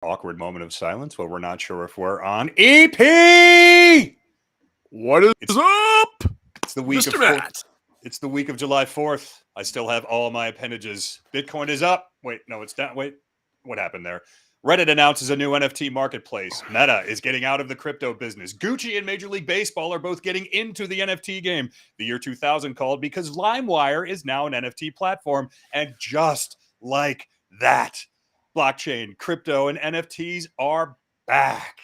Awkward moment of silence while we're not sure if we're on. EP! What is up? It's the week Mr. of Matt. It's the week of July 4th. I still have all my appendages. Bitcoin is up. Wait, no, it's down. Wait, what happened there? Reddit announces a new NFT marketplace. Meta is getting out of the crypto business. Gucci and Major League Baseball are both getting into the NFT game. The year 2000 called because LimeWire is now an NFT platform. And just like that, blockchain, crypto, and NFTs are back.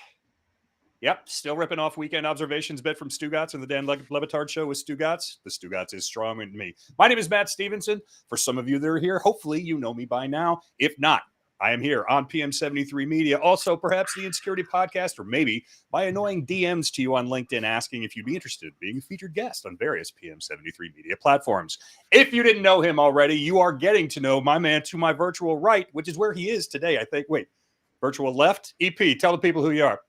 Yep, still ripping off weekend observations bit from Stugatz and the Dan Levitard show with Stugatz. The Stugatz is strong in me. My name is Matt Stevenson. For some of you that are here, hopefully you know me by now. If not, I am here on PM73 Media, also perhaps the Insecurity Podcast, or maybe my annoying DMs to you on LinkedIn asking if you'd be interested in being a featured guest on various PM73 Media platforms. If you didn't know him already, you are getting to know my man to my virtual right, which is where he is today, I think. Wait, virtual left? EP, tell the people who you are.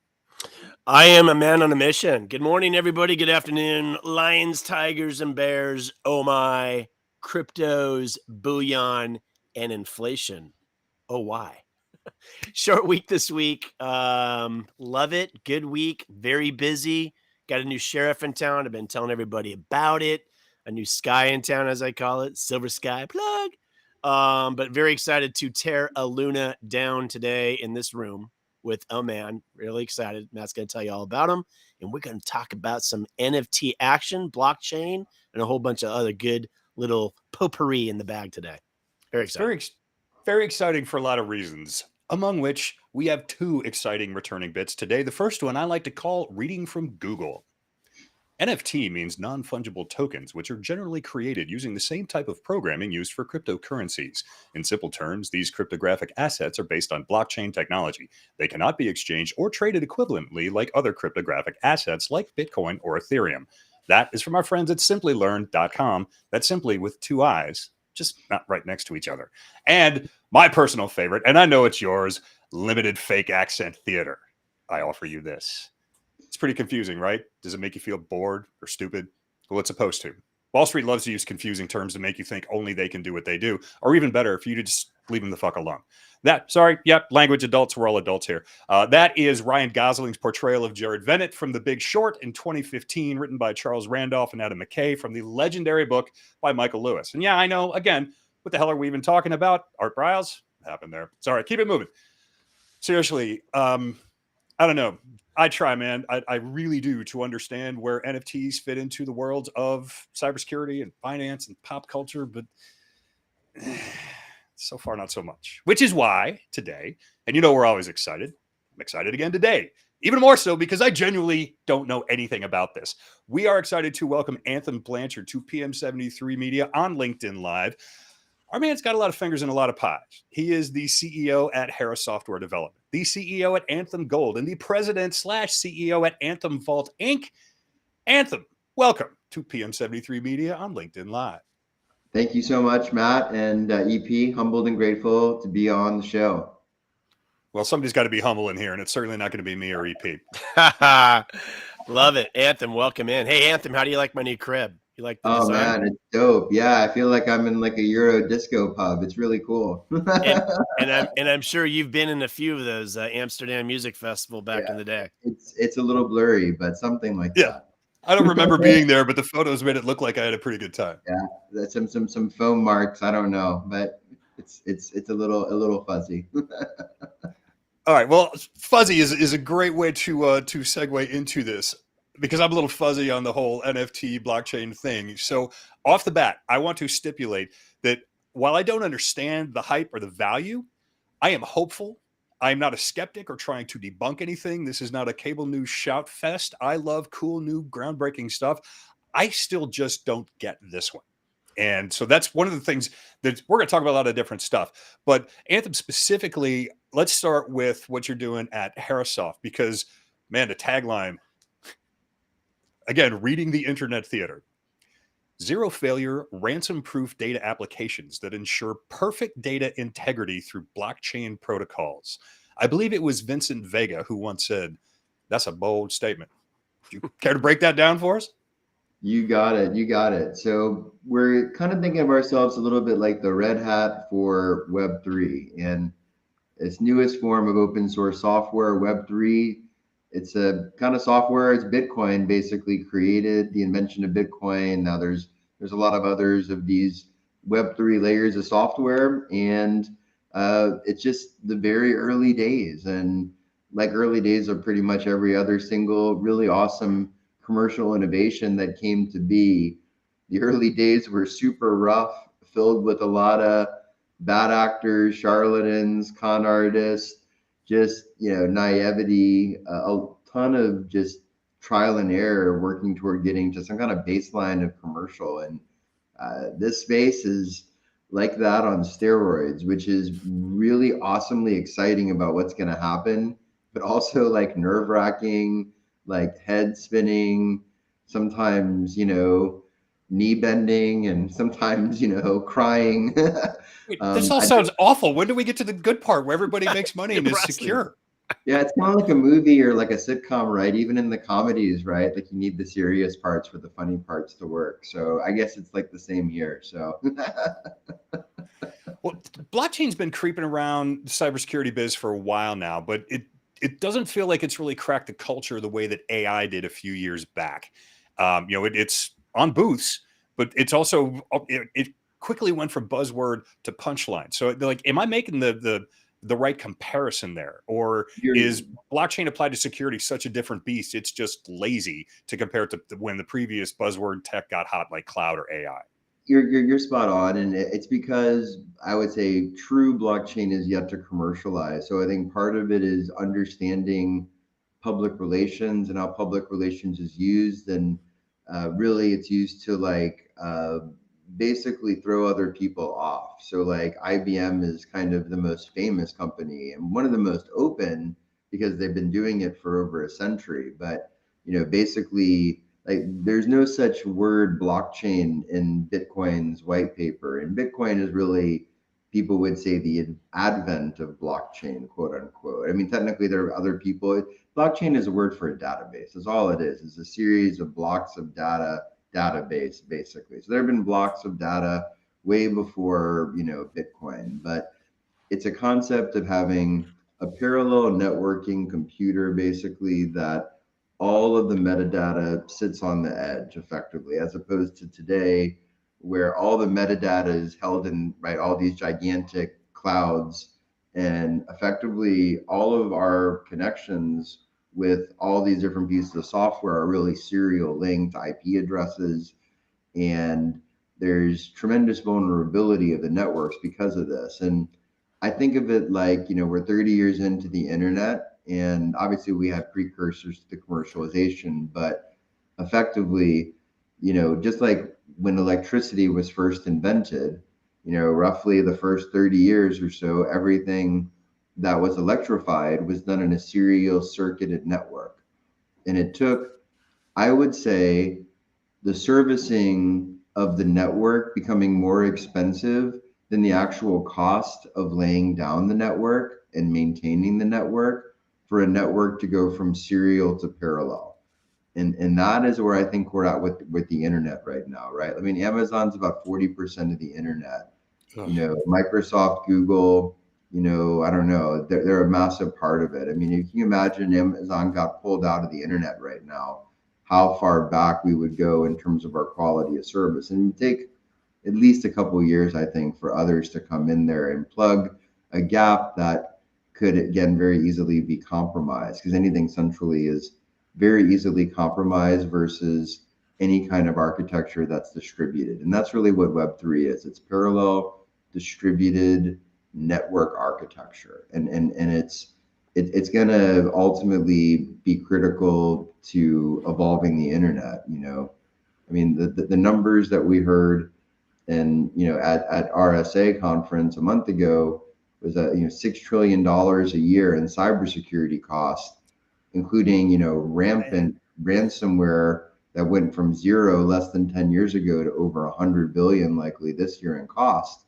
I am a man on a mission. Good morning, everybody. Good afternoon. Lions, tigers, and bears. Oh my. Cryptos, bullion, and inflation. Oh, why? Short week this week. Love it. Good week. Very busy. Got a new sheriff in town. I've been telling everybody about it. A new sky in town, as I call it. Silver sky plug. But very excited to tear a Luna down today in this room with a man. Really excited. Matt's going to tell you all about him. And we're going to talk about some NFT action, blockchain, and a whole bunch of other good little potpourri in the bag today. Very exciting. Very exciting for a lot of reasons, among which we have two exciting returning bits today. The first one I like to call reading from Google. NFT means non-fungible tokens, which are generally created using the same type of programming used for cryptocurrencies. In simple terms, these cryptographic assets are based on blockchain technology. They cannot be exchanged or traded equivalently like other cryptographic assets like Bitcoin or Ethereum. That is from our friends at simplylearn.com. That's simply with two eyes, just not right next to each other. And my personal favorite, and I know it's yours, limited fake accent theater. I offer you this. It's pretty confusing, right? Does it make you feel bored or stupid? Well, it's supposed to. Wall Street loves to use confusing terms to make you think only they can do what they do. Or even better, if you just leave them the fuck alone. Language adults, we're all adults here. That is Ryan Gosling's portrayal of Jared Vennett from The Big Short in 2015, written by Charles Randolph and Adam McKay from the legendary book by Michael Lewis. And yeah, I know, again, what the hell are we even talking about? Art Briles? What happened there? Sorry, keep it moving. Seriously, I don't know. I try, man. I really do to understand where NFTs fit into the world of cybersecurity and finance and pop culture, but so far not so much. Which is why today, and you know we're always excited. I'm excited again today. Even more so because I genuinely don't know anything about this. We are excited to welcome Anthem Blanchard to PM73 Media on LinkedIn Live. Our man's got a lot of fingers in a lot of pies. He is the CEO at Harris Software Development, the CEO at Anthem Gold, and the president/CEO at Anthem Vault Inc. Anthem, welcome to PM73 Media on LinkedIn Live. Thank you so much, Matt and EP. Humbled and grateful to be on the show. Well, somebody's got to be humble in here, and it's certainly not going to be me or EP. Love it. Anthem, welcome in. Hey, Anthem, how do you like my new crib? You like the design? Man, it's dope. Yeah, I feel like I'm in like a Euro disco pub. It's really cool. and I'm sure you've been in a few of those Amsterdam Music Festival back in the day. It's a little blurry, but something like that. I don't remember being there, but the photos made it look like I had a pretty good time. Yeah, that's some foam marks. I don't know, but it's a little fuzzy. All right. Well, fuzzy is a great way to segue into this, because I'm a little fuzzy on the whole NFT blockchain thing. So off the bat, I want to stipulate that while I don't understand the hype or the value, I am hopeful. I'm not a skeptic or trying to debunk anything. This is not a cable news shout fest. I love cool, new, groundbreaking stuff. I still just don't get this one. And so that's one of the things that we're going to talk about a lot of different stuff. But Anthem specifically, let's start with what you're doing at Harrisoft, because, man, the tagline, again, reading the internet theater. Zero failure, ransom-proof data applications that ensure perfect data integrity through blockchain protocols. I believe it was Vincent Vega who once said, that's a bold statement. Do you care to break that down for us? You got it. So we're kind of thinking of ourselves a little bit like the Red Hat for Web3. And its newest form of open source software, Web3. It's a kind of software. It's Bitcoin basically created the invention of Bitcoin. Now there's a lot of others of these Web3 layers of software, and it's just the very early days. And like early days of pretty much every other single really awesome commercial innovation that came to be, the early days were super rough, filled with a lot of bad actors, charlatans, con artists, just, naivety, a ton of just trial and error, working toward getting to some kind of baseline of commercial. And this space is like that on steroids, which is really awesomely exciting about what's going to happen, but also like nerve wracking, like head spinning, sometimes, knee bending, and sometimes, crying. Wait, this all I sounds awful. When do we get to the good part where everybody makes money and is Preston. secure? Yeah, it's kind of like a movie or like a sitcom, right? Even in the comedies, right? Like you need the serious parts for the funny parts to work. So I guess it's like the same here. So Well, blockchain's been creeping around the cybersecurity biz for a while now, but it doesn't feel like it's really cracked the culture the way that AI did a few years back. It's on booths, but it's also it quickly went from buzzword to punchline. So like, am I making the right comparison there, or is blockchain applied to security such a different beast? It's just lazy to compare it to when the previous buzzword tech got hot, like cloud or AI. You're spot on, and it's because I would say true blockchain is yet to commercialize. So I think part of it is understanding public relations and how public relations is used, and really it's used to basically throw other people off. So like IBM is kind of the most famous company and one of the most open because they've been doing it for over a century. But basically, like there's no such word blockchain in Bitcoin's white paper. And Bitcoin is really, people would say, the advent of blockchain, quote unquote. I mean, technically there are other people. Blockchain is a word for a database. That's all it is. It's a series of blocks of data, database basically. So there have been blocks of data way before, Bitcoin, but it's a concept of having a parallel networking computer basically that all of the metadata sits on the edge effectively, as opposed to today where all the metadata is held in all these gigantic clouds, and effectively all of our connections with all these different pieces of software are really serial linked IP addresses, and there's tremendous vulnerability of the networks because of this. And I think of it like, we're 30 years into the internet, and obviously we have precursors to the commercialization, but effectively, just like when electricity was first invented, roughly the first 30 years or so, everything that was electrified was done in a serial circuited network. And it took, I would say, the servicing of the network becoming more expensive than the actual cost of laying down the network and maintaining the network for a network to go from serial to parallel. And that is where I think we're at with the internet right now, right? I mean, Amazon's about 40% of the internet. Microsoft, Google, I don't know, they're a massive part of it. I mean, if you imagine Amazon got pulled out of the internet right now, how far back we would go in terms of our quality of service. And it would take at least a couple of years, I think, for others to come in there and plug a gap that could, again, very easily be compromised, because anything centrally is very easily compromised versus any kind of architecture that's distributed. And that's really what Web3 is. It's parallel distributed network architecture. And it's going to ultimately be critical to evolving the internet. I mean, the numbers that we heard and at RSA conference a month ago was that $6 trillion a year in cybersecurity costs, including rampant ransomware that went from zero less than 10 years ago to over 100 billion likely this year in cost.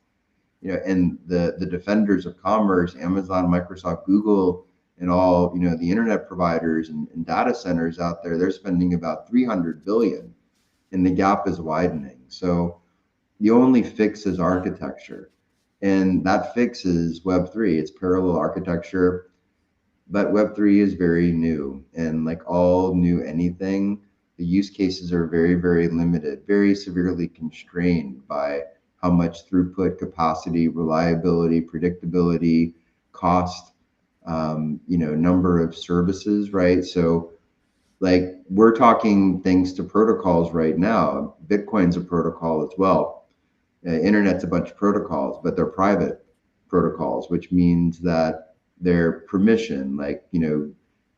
And the defenders of commerce, Amazon, Microsoft, Google, and all the internet providers and data centers out there, they're spending about 300 billion, and the gap is widening. So the only fix is architecture. And that fixes Web3. It's parallel architecture, but Web3 is very new. And like all new anything, the use cases are very, very limited, very severely constrained by how much throughput, capacity, reliability, predictability, cost, number of services, right? So like we're talking things to protocols right now. Bitcoin's a protocol as well. Internet's a bunch of protocols, but they're private protocols, which means that they're permission, like,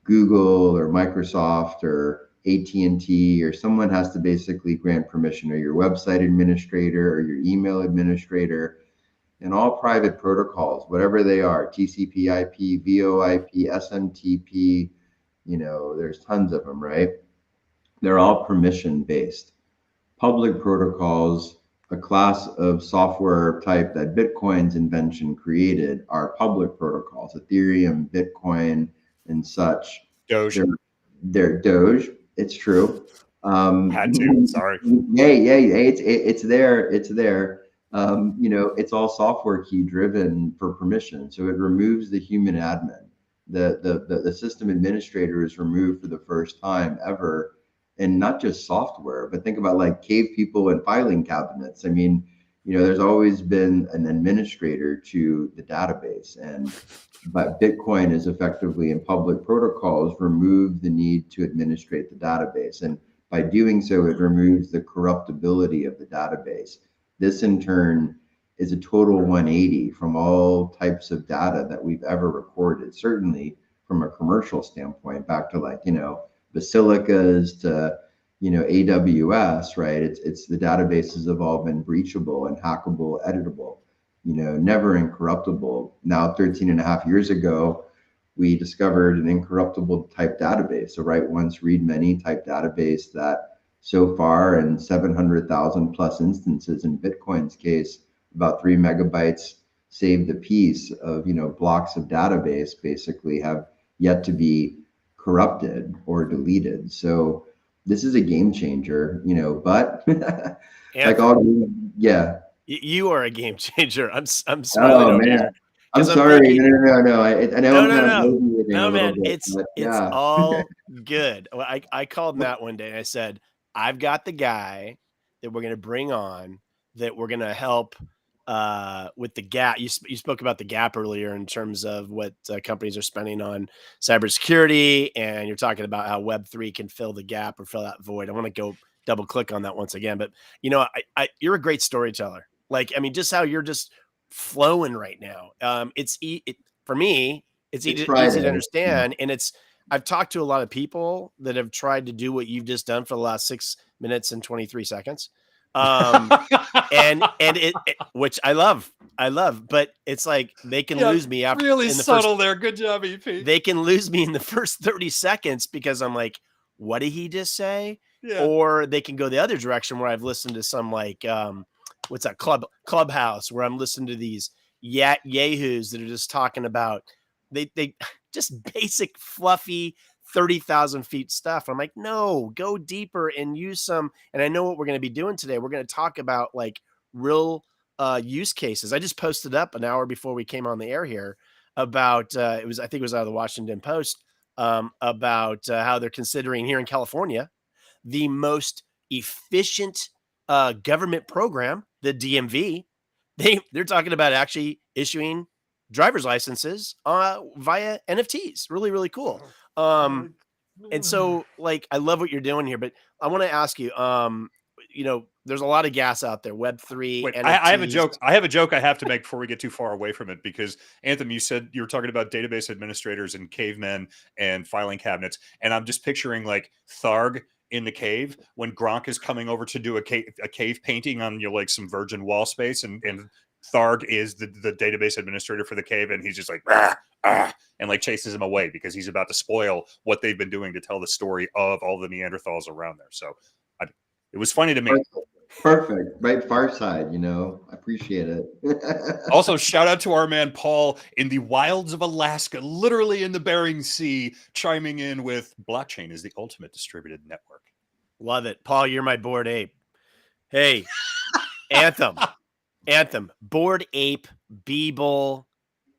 Google or Microsoft or AT&T or someone has to basically grant permission, or your website administrator or your email administrator. And all private protocols, whatever they are, TCP/IP, VoIP, SMTP, there's tons of them, right? They're all permission based. Public protocols, a class of software type that Bitcoin's invention created, are public protocols. Ethereum, Bitcoin, and such. Doge. They're Doge. It's true. Had to. Sorry. Yeah. It's there. It's there. It's all software key driven for permission, so it removes the human admin. The system administrator is removed for the first time ever. And not just software, but think about like cave people and filing cabinets. I mean, there's always been an administrator to the database, but Bitcoin is effectively in public protocols remove the need to administrate the database. And by doing so, it removes the corruptibility of the database. This in turn is a total 180 from all types of data that we've ever recorded, certainly from a commercial standpoint, back to like, basilicas to AWS, right? It's the databases have all been breachable and hackable, editable, never incorruptible. Now 13 and a half years ago, we discovered an incorruptible type database, a write once, read many type database that so far in 700,000 plus instances, in Bitcoin's case, about 3 megabytes saved a piece of blocks of database basically have yet to be corrupted or deleted. So this is a game changer, but like all, yeah. You are a game changer. I'm smiling. Oh man, I'm sorry. Thinking, no. I know I'm kind of with you no, a little man. bit, It's all good. Well, I called Matt one day and I said, I've got the guy that we're going to bring on that we're going to help with the gap. You spoke about the gap earlier in terms of what companies are spending on cybersecurity, and you're talking about how Web3 can fill the gap or fill that void. I want to go double click on that once again, but you're a great storyteller. Like, I mean, just how you're just flowing right now. For me, it's easy to understand, and I've talked to a lot of people that have tried to do what you've just done for the last 6 minutes and 23 seconds. And it which I love, but it's like they can lose me after. Really subtle there. Good job, EP. They can lose me in the first 30 seconds because I'm like, what did he just say? Yeah. Or they can go the other direction where I've listened to some like, what's that Clubhouse, where I'm listening to these yahoos that are just talking about, they just basic fluffy 30,000 feet stuff. I'm like, no, go deeper and use some. And I know what we're going to be doing today. We're going to talk about like real use cases. I just posted up an hour before we came on the air here about, I think it was out of the Washington Post, about how they're considering here in California, the most efficient government program, the DMV. They're talking about actually issuing driver's licenses via NFTs. Really, really cool. And so like, I love what you're doing here, but I want to ask you, there's a lot of gas out there, Web3. Wait, I have a joke. I have to make before we get too far away from it, because Anthem, you said you were talking about database administrators and cavemen and filing cabinets. And I'm just picturing like Tharg in the cave when Gronk is coming over to do a cave painting on like some virgin wall space, and Tharg is the database administrator for the cave, and he's just like and like chases him away because he's about to spoil what they've been doing to tell the story of all the Neanderthals around there. So it was funny to me. Perfect. Right, far side, I appreciate it. Also, shout out to our man Paul in the wilds of Alaska, literally in the Bering Sea, chiming in with blockchain is the ultimate distributed network. Love it. Paul, you're my Bored Ape. Hey, Anthem. Anthem, Bored Ape, Beeble.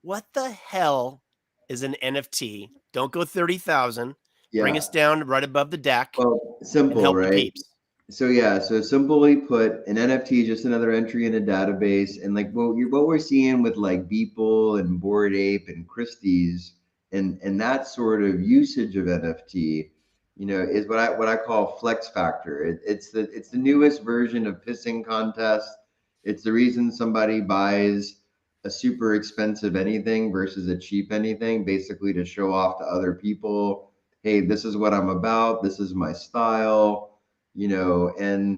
What the hell is an NFT? Don't go 30,000. Bring Yeah. us down right above the deck Well, and simple, help the right? peeps. So yeah, so simply put, an NFT is just another entry in a database, and like what we're seeing with like Beeple and Bored Ape and Christie's and that sort of usage of NFT, is what I call flex factor. It's the newest version of pissing contest. It's the reason somebody buys a super expensive anything versus a cheap anything, basically to show off to other people, hey, this is what I'm about, this is my style, and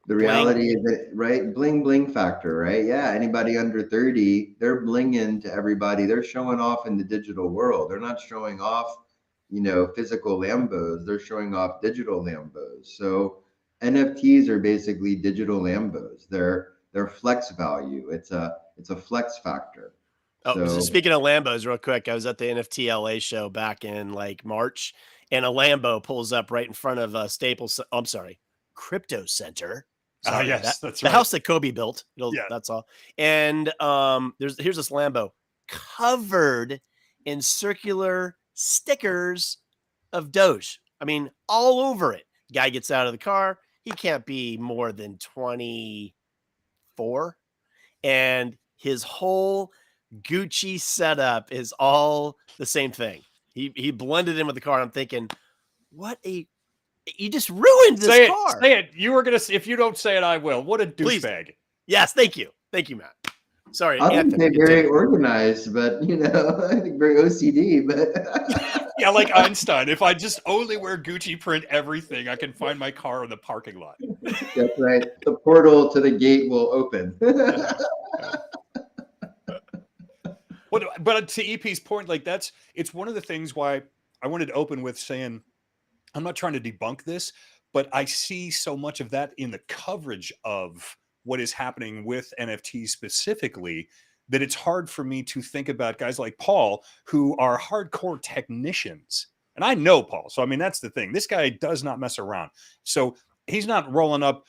the Bling. reality is that, right, bling bling factor, right? Yeah, anybody under 30, they're blinging to everybody. They're showing off in the digital world. They're not showing off, physical Lambos. They're showing off digital Lambos. So NFTs are basically digital Lambos. They're flex value. It's a flex factor. Oh, so So speaking of Lambos, real quick, I was at the NFT LA show back in like March, and a Lambo pulls up right in front of Staples. I'm sorry, Crypto Center. Ah, Sorry, yes, that that's the right. house that Kobe built. Yeah. That's all. And here's this Lambo covered in circular stickers of Doge. I mean, all over it. Guy gets out of the car. He can't be more than 24, and his whole Gucci setup is all the same thing. He blended in with the car. I'm thinking, you just ruined this Say it. car. Say it. You were gonna. If you don't say it, I will. What a Please. douchebag. Yes, thank you, Matt. Sorry, I think Anthem. they're very Continue. organized, but I think very OCD, but Yeah, like Einstein. If I just only wear Gucci print everything, I can find my car in the parking lot. that's right. The portal to the gate will open. But to EP's point, like it's one of the things why I wanted to open with saying I'm not trying to debunk this, but I see so much of that in the coverage of what is happening with NFTs specifically that it's hard for me to think about guys like Paul who are hardcore technicians. And I know Paul. So I mean that's the thing. This guy does not mess around. So he's not rolling up,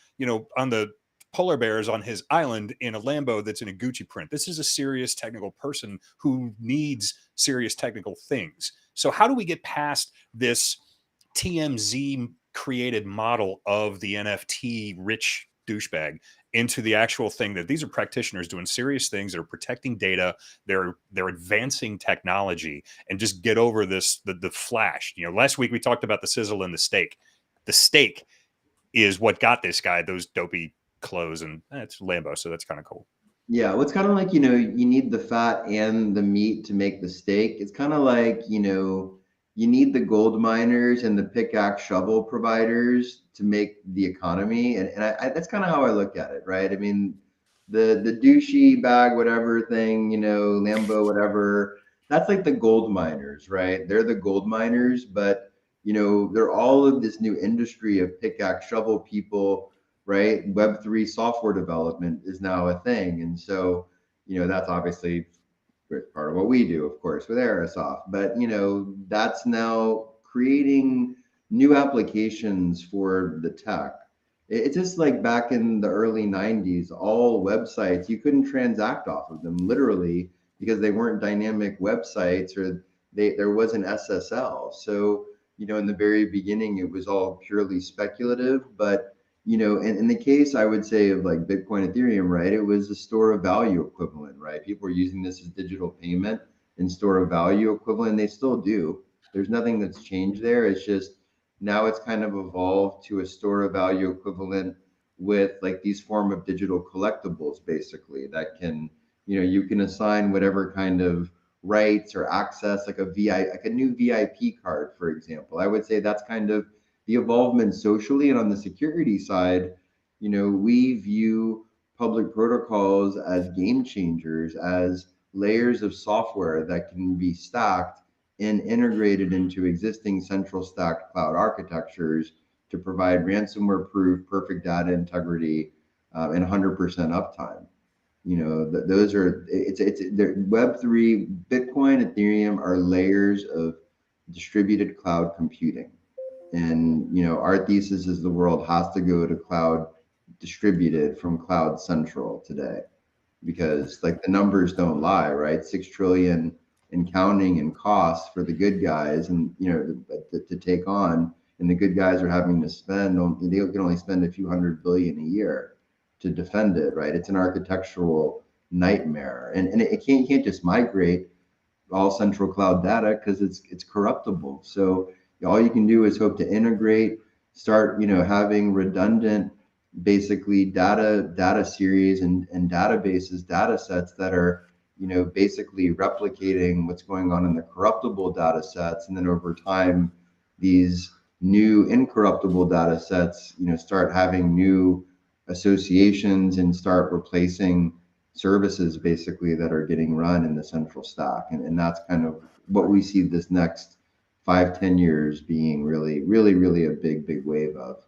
on the polar bears on his island in a Lambo that's in a Gucci print. This is a serious technical person who needs serious technical things. So how do we get past this TMZ created model of the NFT rich douchebag into the actual thing that these are practitioners doing serious things that are protecting data, they're advancing technology, and just get over this the flash. Last week we talked about the sizzle and the steak. The steak is what got this guy those dopey clothes, and it's Lambo, so that's kind of cool. Yeah, well, it's kind of like, you need the fat and the meat to make the steak. It's kind of like, you need the gold miners and the pickaxe shovel providers to make the economy. And that's kind of how I look at it, right? I mean, the douchey bag, whatever thing, Lambo, whatever, that's like the gold miners, right? They're the gold miners, but, they're all of this new industry of pickaxe shovel people, right? Web3 software development is now a thing. And so, that's obviously part of what we do, of course, with Aerosoft. But, that's now creating new applications for the tech. It's just like back in the early 90s, all websites, you couldn't transact off of them literally because they weren't dynamic websites or there wasn't SSL. So, in the very beginning, it was all purely speculative, but in the case, I would say of like Bitcoin, Ethereum, right? It was a store of value equivalent, right? People were using this as digital payment and store of value equivalent. They still do. There's nothing that's changed there. It's just now it's kind of evolved to a store of value equivalent with like these form of digital collectibles, basically, that can, you can assign whatever kind of rights or access, like like a new VIP card, for example. I would say that's kind of the involvement socially. And on the security side, we view public protocols as game changers, as layers of software that can be stacked and integrated into existing central stacked cloud architectures to provide ransomware proof, perfect data integrity, and 100% uptime. Those are Web3, Bitcoin, Ethereum are layers of distributed cloud computing. And our thesis is the world has to go to cloud distributed from cloud central today. because like the numbers don't lie, right? 6 trillion and counting in costs for the good guys, and to take on, and the good guys are having to spend, they can only spend a few $100 billion a year to defend it, right? It's an architectural nightmare, and it can't just migrate all central cloud data because it's corruptible. So all you can do is hope to integrate, start having redundant, basically data series and databases, data sets that are basically replicating what's going on in the corruptible data sets, and then over time these new incorruptible data sets start having new associations and start replacing services basically that are getting run in the central stack. And that's kind of what we see this next 5-10 years being really a big wave of.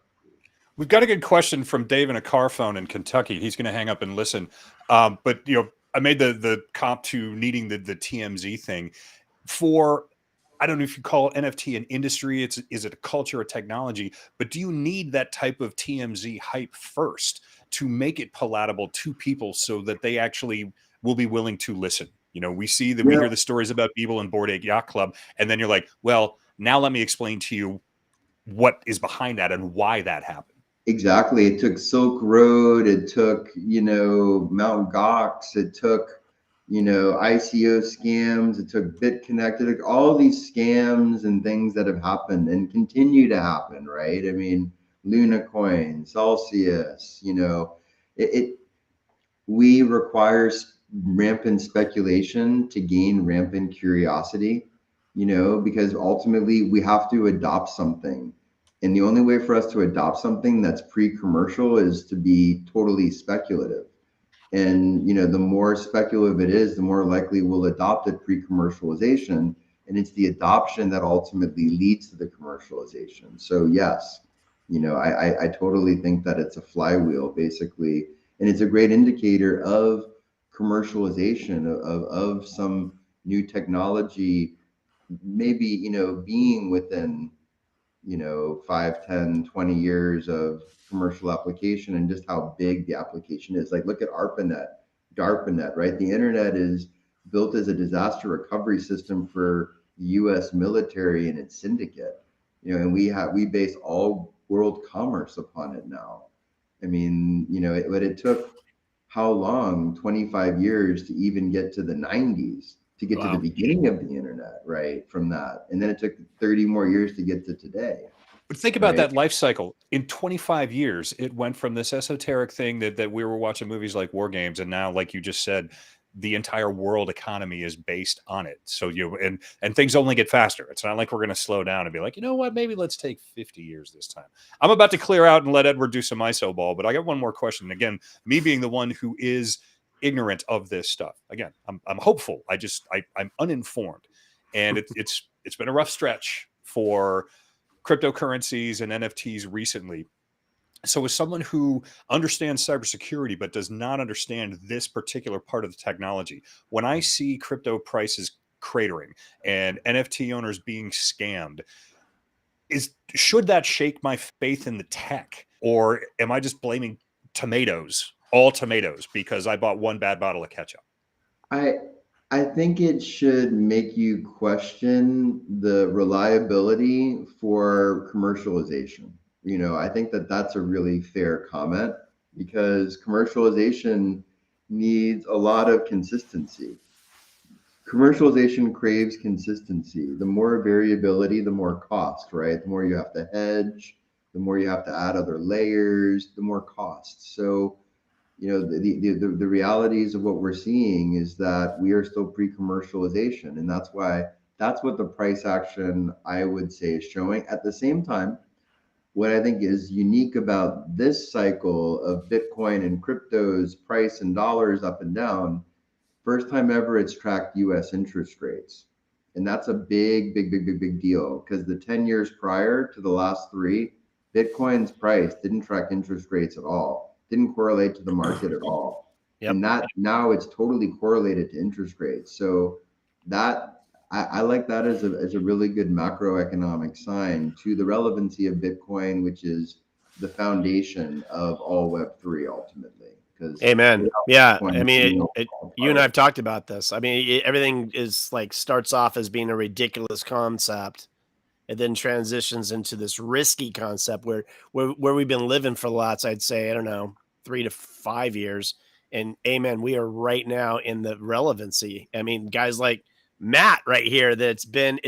We've got a good question from Dave in a car phone in Kentucky. He's going to hang up and listen. But I made the comp to needing the TMZ thing for, I don't know if you call it NFT an industry. Is it a culture, a technology? But do you need that type of TMZ hype first to make it palatable to people so that they actually will be willing to listen? We see that we hear the stories about Beeble and Bored Ape Yacht Club, and then you're like, well, now let me explain to you what is behind that and why that happened. Exactly. It took Silk Road. It took, Mount Gox. It took, ICO scams. It took BitConnect. It took all these scams and things that have happened and continue to happen, right? I mean, Luna Coin, Celsius, we require rampant speculation to gain rampant curiosity, because ultimately we have to adopt something. And the only way for us to adopt something that's pre-commercial is to be totally speculative. And the more speculative it is, the more likely we'll adopt it pre-commercialization. And it's the adoption that ultimately leads to the commercialization. So yes, I totally think that it's a flywheel basically, and it's a great indicator of commercialization of some new technology, maybe being within 5, 10, 20 years of commercial application, and just how big the application is. Like look at ARPANET, DARPANET, right? The internet is built as a disaster recovery system for the US military and its syndicate, and we base all world commerce upon it now. I mean, but it took how long? 25 years to even get to the 90s, to get to the beginning of the internet, right? From that. And then it took 30 more years to get to today. But think about that life cycle. In 25 years, it went from this esoteric thing that we were watching movies like War Games, and now, like you just said, the entire world economy is based on it. So and things only get faster. It's not like we're going to slow down and be like, you know what, maybe let's take 50 years this time. I'm about to clear out and let Edward do some ISO ball, but I got one more question. Again, me being the one who is ignorant of this stuff. Again, I'm hopeful. I'm uninformed, and it's been a rough stretch for cryptocurrencies and NFTs recently. So as someone who understands cybersecurity but does not understand this particular part of the technology, when I see crypto prices cratering and NFT owners being scammed, should that shake my faith in the tech? Or am I just blaming all tomatoes, because I bought one bad bottle of ketchup? I think it should make you question the reliability for commercialization. I think that that's a really fair comment, because commercialization needs a lot of consistency. Commercialization craves consistency. The more variability, the more cost, right? The more you have to hedge, the more you have to add other layers, the more cost. So, the realities of what we're seeing is that we are still pre-commercialization, and that's what the price action, I would say, is showing. At the same time, what I think is unique about this cycle of Bitcoin and crypto's price and dollars up and down, first time ever it's tracked US interest rates. And that's a big deal, because the 10 years prior to the last 3, Bitcoin's price didn't track interest rates at all, didn't correlate to the market at all. Yep. And that now it's totally correlated to interest rates. So that I like that as a really good macroeconomic sign to the relevancy of Bitcoin, which is the foundation of all Web3 ultimately. because Amen. Yeah. I Bitcoin, mean, will fall you and I apart. have talked about this. I mean, everything is like starts off as being a ridiculous concept and then transitions into this risky concept where we've been living for the last, I'd say, I don't know, 3 to 5 years. And amen, we are right now in the relevancy. I mean, guys like Matt right here, it's been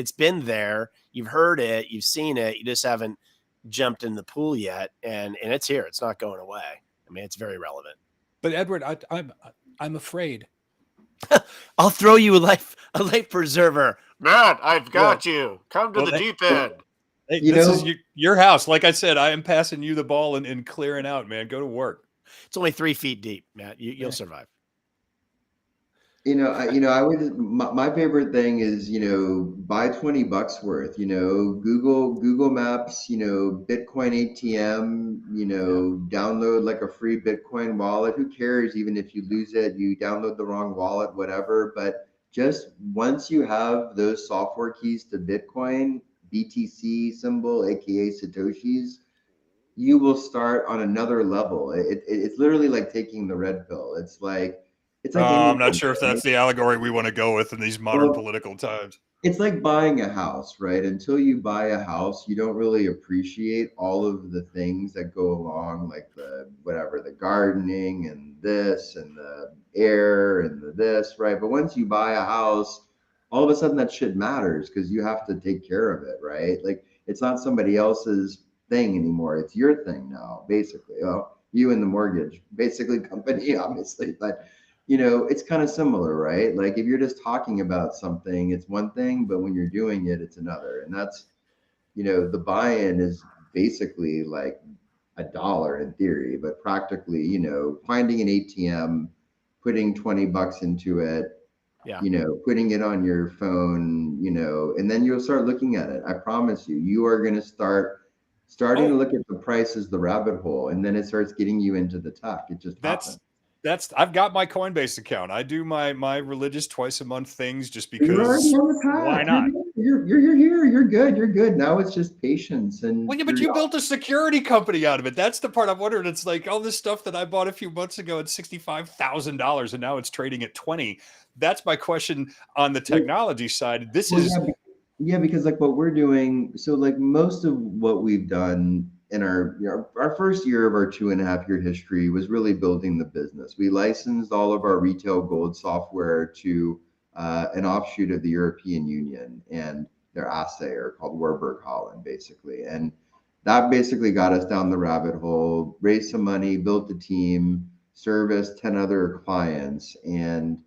there. You've heard it, you've seen it, you just haven't jumped in the pool yet, and it's here. It's not going away. I mean, it's very relevant. But Edward, I'm afraid. I'll throw you a life preserver. Matt, I've Well, got you. Come to well, the that- deep end. Hey, You this is know, your house. Like I said, I am passing you the ball and clearing out, man. Go to work. It's only 3 feet deep, Matt. You'll survive. I would, my favorite thing is, buy $20 worth, Google Maps, Bitcoin ATM, Yeah. download like a free Bitcoin wallet. Who cares? Even if you lose it, you download the wrong wallet, whatever. But just once you have those software keys to Bitcoin, BTC symbol, AKA Satoshis, you will start on another level. It's literally like taking the red pill. It's like I'm anything, not sure if right? that's the allegory we want to go with in these modern Well, political times. it's like buying a house, right? Until you buy a house, you don't really appreciate all of the things that go along, like the gardening and this and the air and the this, right? But once you buy a house, all of a sudden that shit matters because you have to take care of it, right? Like it's not somebody else's thing anymore. It's your thing now, basically. Well, you and the mortgage, basically company, obviously, but it's kind of similar, right? Like if you're just talking about something, it's one thing, but when you're doing it, it's another. And that's, the buy-in is basically like $1 in theory, but practically, finding an ATM, putting $20 into it, Yeah. putting it on your phone, and then you'll start looking at it. I promise you, you are going to starting to Oh, look at the price as the rabbit hole, and then it starts getting you into the tech. It just happens. that's I've got my Coinbase account. I do my religious twice a month things just You're already because on the why path. not? You're here. You're good. You're good. Now it's just patience Well, and yeah, but you built a security company out of it. That's the part I'm wondering. It's like all this stuff that I bought a few months ago at $65,000 and now it's trading at 20. That's my question on the curiosity. technology side. This Well, is yeah, because like what we're doing, so like most of what we've done in our first year of our 2.5 year history was really building the business. We licensed all of our retail gold software to an offshoot of the European Union and their assayer called Warburg Holland, basically. And that basically got us down the rabbit hole, raised some money, built a team, serviced 10 other clients, and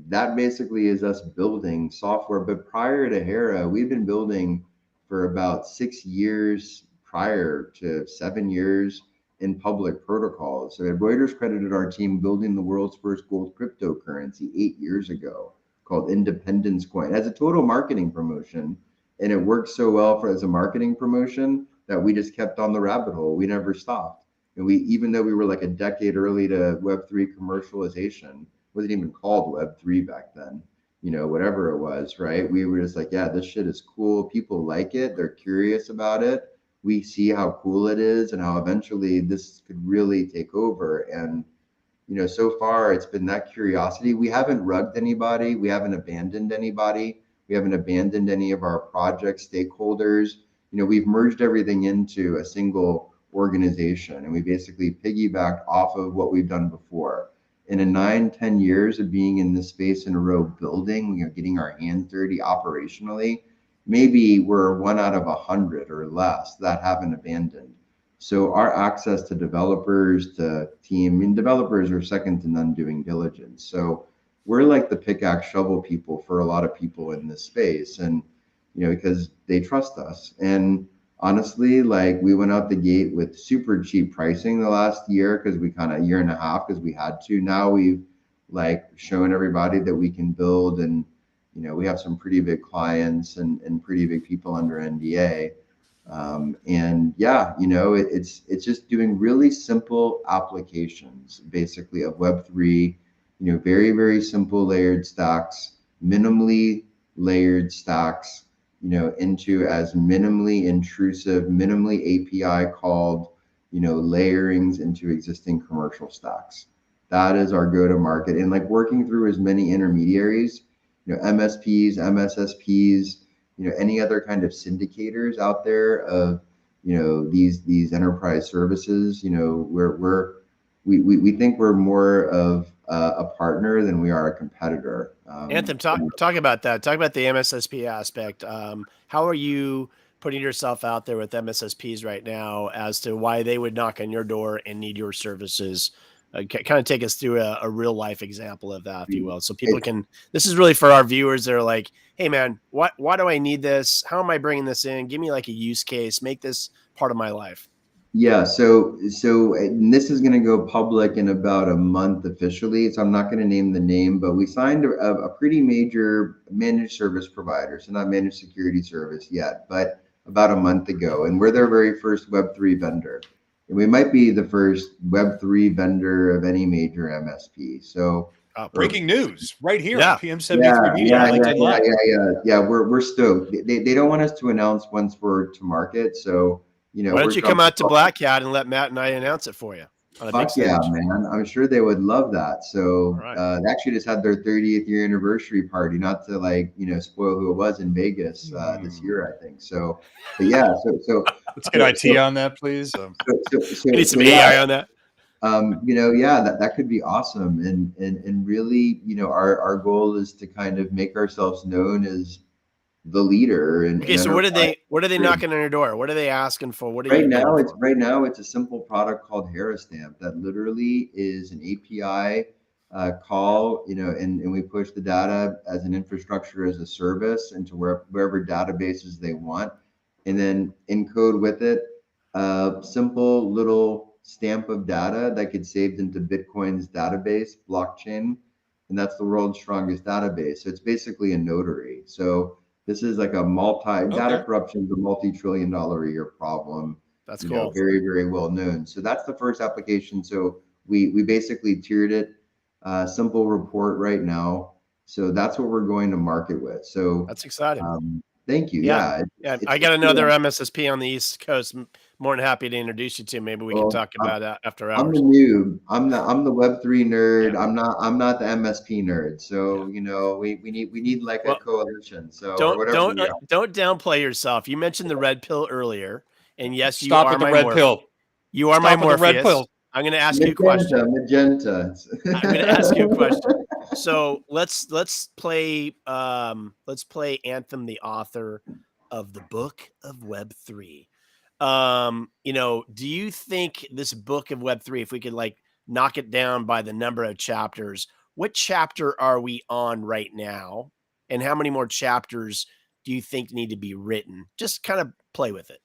that basically is us building software. But prior to Hera, we've been building for about 6 years, prior to 7 years, in public protocols. So Reuters credited our team building the world's first gold cryptocurrency 8 years ago called Independence Coin. It has a total marketing promotion, and it worked so well as a marketing promotion that we just kept on the rabbit hole. We never stopped. And even though we were like a decade early to Web3 commercialization, wasn't even called Web3 back then, whatever it was, right? We were just like, yeah, this shit is cool. People like it. They're curious about it. We see how cool it is and how eventually this could really take over. And, so far it's been that curiosity. We haven't rugged anybody. We haven't abandoned anybody. We haven't abandoned any of our project stakeholders. We've merged everything into a single organization and we basically piggybacked off of what we've done before. And in 9, 10 years of being in this space in a row, building, getting our hands dirty operationally, maybe we're 1 out of 100 or less that haven't abandoned. So our access to developers, to team, and developers are second to none doing diligence. So we're like the pickaxe shovel people for a lot of people in this space, and because they trust us. And honestly, like we went out the gate with super cheap pricing the last year because we kind of year and a half because we had to. Now we've like shown everybody that we can build, and we have some pretty big clients and pretty big people under NDA. And yeah, it's just doing really simple applications, basically of Web3. Very very simple layered stacks, minimally layered stacks, into as minimally intrusive, minimally API called, layerings into existing commercial stacks. That is our go-to-market, and like working through as many intermediaries, MSPs, MSSPs, any other kind of syndicators out there of, these enterprise services. We think we're more of a partner than we are a competitor. Anthem, talk about that. Talk about the MSSP aspect. How are you putting yourself out there with MSSPs right now as to why they would knock on your door and need your services? Kind of take us through a real life example of that, if you will, so people can. This is really for our viewers that are like, "Hey, man, why do I need this? How am I bringing this in? Give me like a use case. Make this part of my life." Yeah, so and this is going to go public in about a month officially. So I'm not going to name the name, but we signed a pretty major managed service provider. So not managed security service yet, but about a month ago, and we're their very first Web3 vendor. And we might be the first Web3 vendor of any major MSP. So breaking news right here Yeah. on PM73 Media, LinkedIn Live. Yeah. We're stoked. They don't want us to announce once we're to market. So, why don't you come out to Black Hat and let Matt and I announce it for you on a big stage? Yeah, man. I'm sure they would love that. So right. They actually just had their 30th year anniversary party, not to spoil who it was in Vegas this year, I think. So, but yeah, so let's get IT on that, please. We need some AI on that. That could be awesome. And really, our goal is to kind of make ourselves known as the leader. Okay, so what are they knocking on your door? What are they asking for? What are right now it's a simple product called Harristamp that literally is an API call, and we push the data as an infrastructure as a service into wherever databases they want, and then encode with it a simple little stamp of data that gets saved into Bitcoin's database blockchain, and that's the world's strongest database. So it's basically a notary. So this is like a data corruption is a multi-trillion-dollar a year problem. That's cool. Very, very well known. So that's the first application. So we basically tiered it, simple report right now. So that's what we're going to market with. So that's exciting. Thank you. Yeah. I got another MSSP on the East Coast. More than happy to introduce you to. Maybe we can talk about that after hours. I'm the noob. I'm the Web3 nerd. Yeah. I'm not the MSP nerd. So we need like a coalition. So don't downplay yourself. You mentioned the red pill earlier, and yes, you Stop are with the my red pill. You are my Morpheus. Red pill. I'm going to ask you a question. Magenta. I'm going to ask you a question. So let's play Anthem, the author of the book of Web3. Do you think this book of Web3, if we could knock it down by the number of chapters, what chapter are we on right now? And how many more chapters do you think need to be written? Just kind of play with it.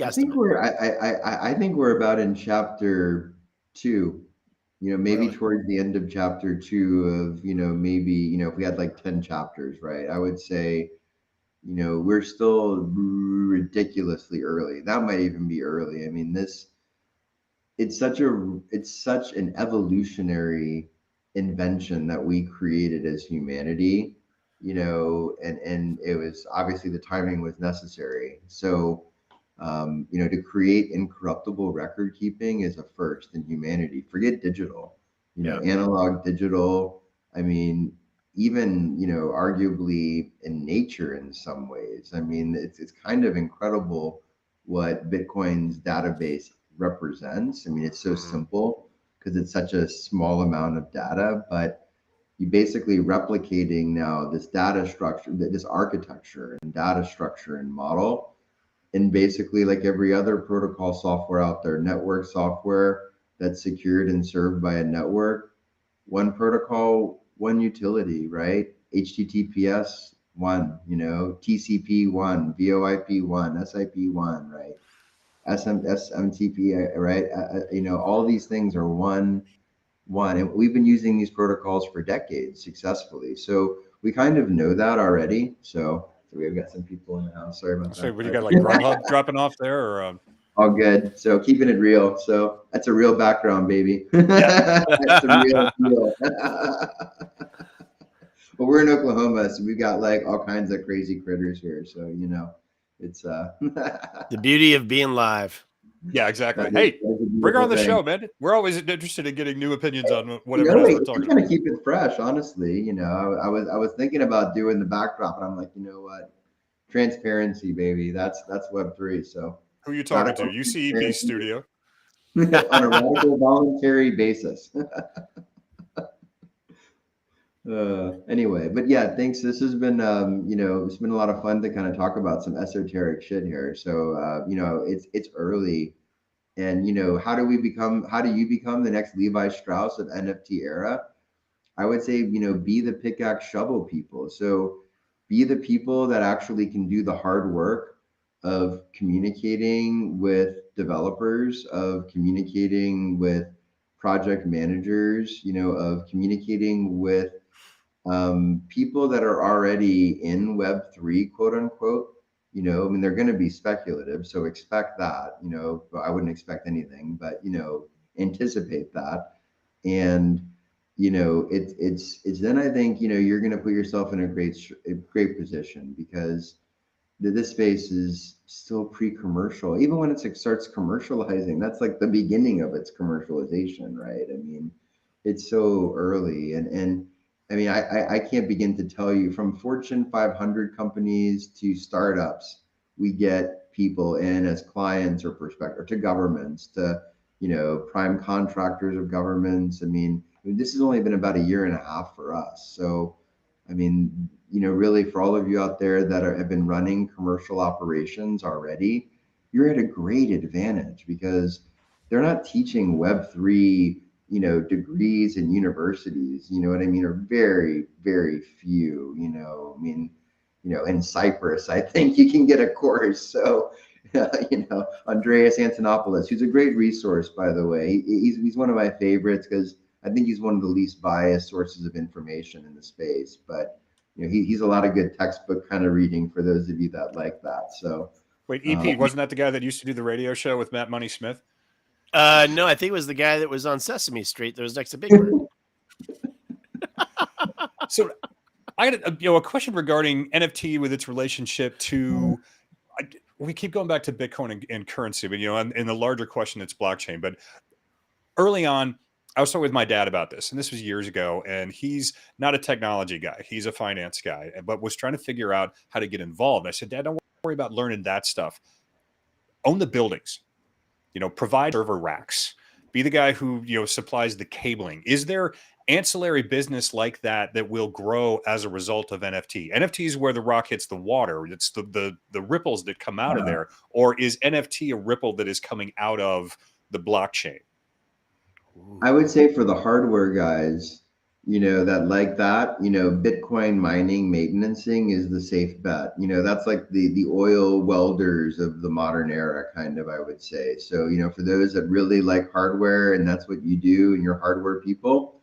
I think we're about in chapter 2, maybe really? Towards the end of chapter 2 of, maybe, if we had 10 chapters, right? I would say, we're still ridiculously early. That might even be early. I mean, it's such an evolutionary invention that we created as humanity, and it was obviously the timing was necessary. So, to create incorruptible record keeping is a first in humanity. Forget digital, analog, digital. I mean, even, arguably in nature in some ways. I mean, it's kind of incredible what Bitcoin's database represents. I mean, it's so simple because it's such a small amount of data, but you basically replicating now this data structure, this architecture and data structure and model. And basically, like every other protocol software out there, network software that's secured and served by a network, one protocol, one utility, right? HTTPS 1, TCP 1, VoIP 1, SIP 1, right? SMTP, right? All these things are one. And we've been using these protocols for decades successfully. So we kind of know that already. So we've got some people in the house. Sorry about that. What do you got, Grubhub dropping off there? Or all good. So keeping it real. So that's a real background, baby. That's a real deal. But we're in Oklahoma, so we've got all kinds of crazy critters here. So it's the beauty of being live. Yeah, exactly. That is Bring her on the thing. show, man. We're always interested in getting new opinions on You whatever know, it is we're to talking kind about. of keep it fresh, honestly, you know, I was thinking about doing the backdrop, and I'm like, you know what, transparency, baby. That's Web3. So Who are you talking to? radical UCEP studio. on a radical voluntary basis. Anyway, but yeah, thanks. This has been, you know, it's been a lot of fun to kind of talk about some esoteric shit here. So, you know, it's early, and you know, how do you become the next Levi Strauss of NFT era? I would say, you know, be the pickaxe shovel people. So be the people that actually can do the hard work of communicating with developers, of communicating with project managers, you know, of communicating with people that are already in Web3, quote unquote. You know, I mean, they're going to be speculative, so expect that. You know, I wouldn't expect anything, but you know, anticipate that. And you know, it's then I think, you know, you're going to put yourself in a great position, because this space is still pre-commercial. Even when it starts commercializing, that's like the beginning of its commercialization, right? I mean, it's so early, and I mean, I can't begin to tell you, from Fortune 500 companies to startups, we get people in as clients or prospective, to governments, to, you know, prime contractors of governments. I mean, this has only been about a year and a half for us. So, I mean, you know, really, for all of you out there that have been running commercial operations already, you're at a great advantage, because they're not teaching Web3, you know, degrees in universities, you know what I mean, are very, very few, you know. I mean, you know, in Cyprus, I think you can get a course. So, you know, Andreas Antonopoulos, who's a great resource, by the way. He's one of my favorites, because I think he's one of the least biased sources of information in the space. But you know, he's a lot of good textbook kind of reading for those of you that like that. So Wait, EP, wasn't that the guy that used to do the radio show with Matt Money Smith? No, I think it was the guy that was on Sesame Street that was next to Big Bird. So I got a question regarding NFT with its relationship to. We keep going back to Bitcoin and currency, but you know, in the larger question, it's blockchain. But early on, I was talking with my dad about this, and this was years ago. And he's not a technology guy; he's a finance guy, but was trying to figure out how to get involved. And I said, Dad, don't worry about learning that stuff. Own the buildings. You know, provide server racks, be the guy who, you know, supplies the cabling. Is there ancillary business like that that will grow as a result of NFT is where the rock hits the water. It's the ripples that come out of there. Or is NFT a ripple that is coming out of the blockchain? I would say, for the hardware guys, you know, that like that, you know, Bitcoin mining, maintenancing is the safe bet. You know, that's like the oil welders of the modern era, kind of, I would say. So, you know, for those that really like hardware and that's what you do and you're hardware people,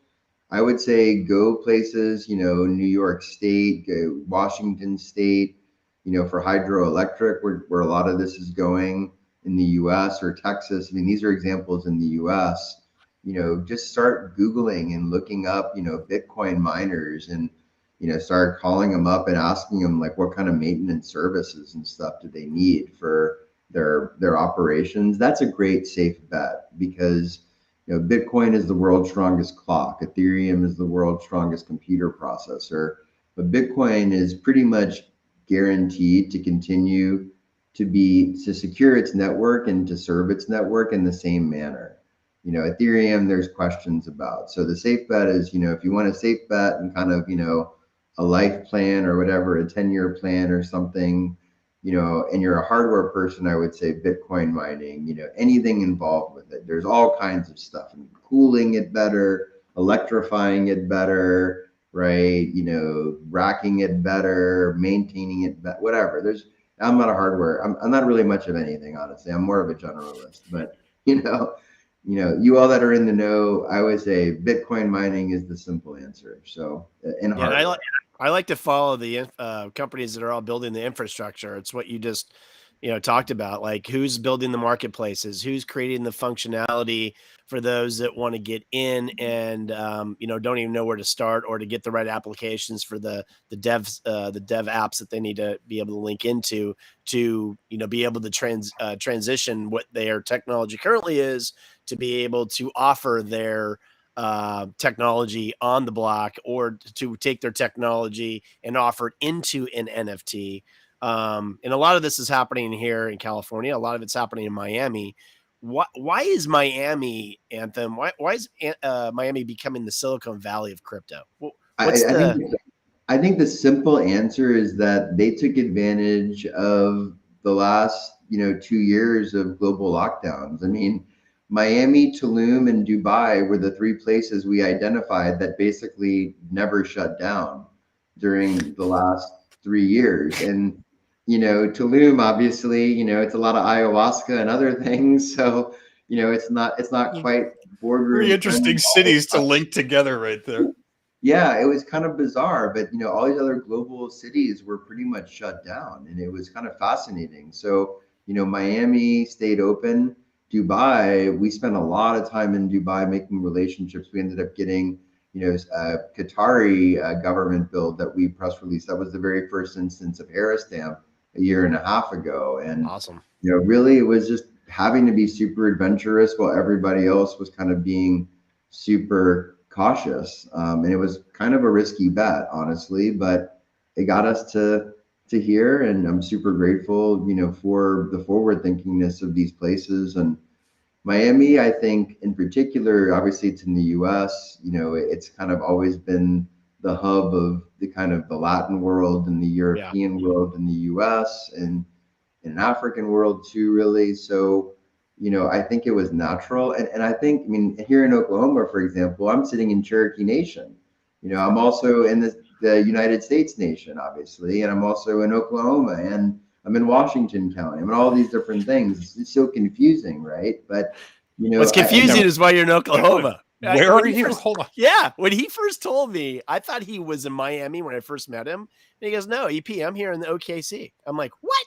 I would say go places, you know, New York State, go Washington State, you know, for hydroelectric, where a lot of this is going in the US, or Texas. I mean, these are examples in the US. You know, just start Googling and looking up, you know, Bitcoin miners, and, you know, start calling them up and asking them, like, what kind of maintenance services and stuff do they need for their operations. That's a great safe bet, because, you know, Bitcoin is the world's strongest clock. Ethereum is the world's strongest computer processor. But Bitcoin is pretty much guaranteed to continue to secure its network and to serve its network in the same manner. You know, Ethereum, there's questions about. So the safe bet is, you know, if you want a safe bet and kind of, you know, a life plan or whatever, a 10-year plan or something, you know, and you're a hardware person, I would say Bitcoin mining, you know, anything involved with it. There's all kinds of stuff, and cooling it better, electrifying it better, right? You know, racking it better, maintaining it better, whatever. I'm not a hardware. I'm not really much of anything, honestly. I'm more of a generalist, but, you know, you all that are in the know, I would say Bitcoin mining is the simple answer. So, in Yeah, hardware. I like to follow the companies that are all building the infrastructure. It's what you just, talked about, like who's building the marketplaces, who's creating the functionality for those that want to get in and, don't even know where to start or to get the right applications for the dev apps that they need to be able to link into to, be able to transition what their technology currently is to be able to offer their technology on the block, or to take their technology and offer it into an NFT. And a lot of this is happening here in California. A lot of it's happening in Miami. Why is Miami, Anthem? Why is Miami becoming the Silicon Valley of crypto? What's I think the simple answer is that they took advantage of the last 2 years of global lockdowns. I mean, Miami, Tulum, and Dubai were the three places we identified that basically never shut down during the last 3 years. And Tulum, obviously, it's a lot of ayahuasca and other things. So, it's not quite boardroom Very interesting friendly. cities to link together right there. Yeah, it was kind of bizarre, but all these other global cities were pretty much shut down, and it was kind of fascinating. So, Miami stayed open. Dubai, we spent a lot of time in Dubai making relationships. We ended up getting, a Qatari government bill that we press released. That was the very first instance of Air Stamp a year and a half ago, and awesome. Really, it was just having to be super adventurous while everybody else was kind of being super cautious. And it was kind of a risky bet, honestly, but it got us to here. And I'm super grateful, for the forward thinkingness of these places. And Miami, I think in particular, obviously it's in the US, it's kind of always been the hub of the kind of the Latin world and the European world in the US, and in an African world too, really. So, I think it was natural. And I think, here in Oklahoma, for example, I'm sitting in Cherokee Nation. I'm also in the United States nation, obviously, and I'm also in Oklahoma, and I'm in Washington County. I'm in all these different things. It's so confusing, right? But, what's confusing is why you're in Oklahoma. Where are you? Hold on. Yeah, when he first told me, I thought he was in Miami when I first met him. And he goes, "No, EP, I'm here in the OKC." I'm like, "What?"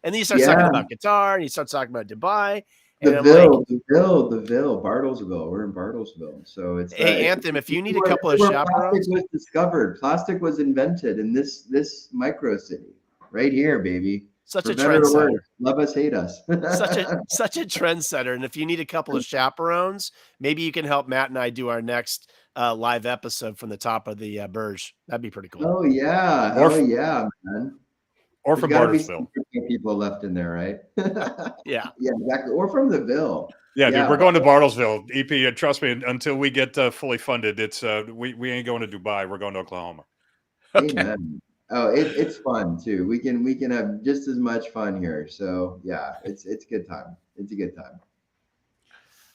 And then he starts talking about Qatar, and he starts talking about Dubai. And the Ville, Bartlesville. We're in Bartlesville. So it's hey, Anthem, if you need a couple of chaperones. Plastic was discovered. Plastic was invented in this micro city right here, baby. Such a trendsetter. Love us, hate us. such a trendsetter. And if you need a couple of chaperones, maybe you can help Matt and I do our next live episode from the top of the Burj. That'd be pretty cool. Oh yeah, man. Or from Bartlesville. People left in there, right? Yeah, exactly. Or from the Ville. Yeah, dude, we're going to Bartlesville. EP, trust me, until we get fully funded, it's we ain't going to Dubai. We're going to Oklahoma. Okay. Amen. Oh, it's fun too. We can have just as much fun here. So yeah, it's a good time. It's a good time.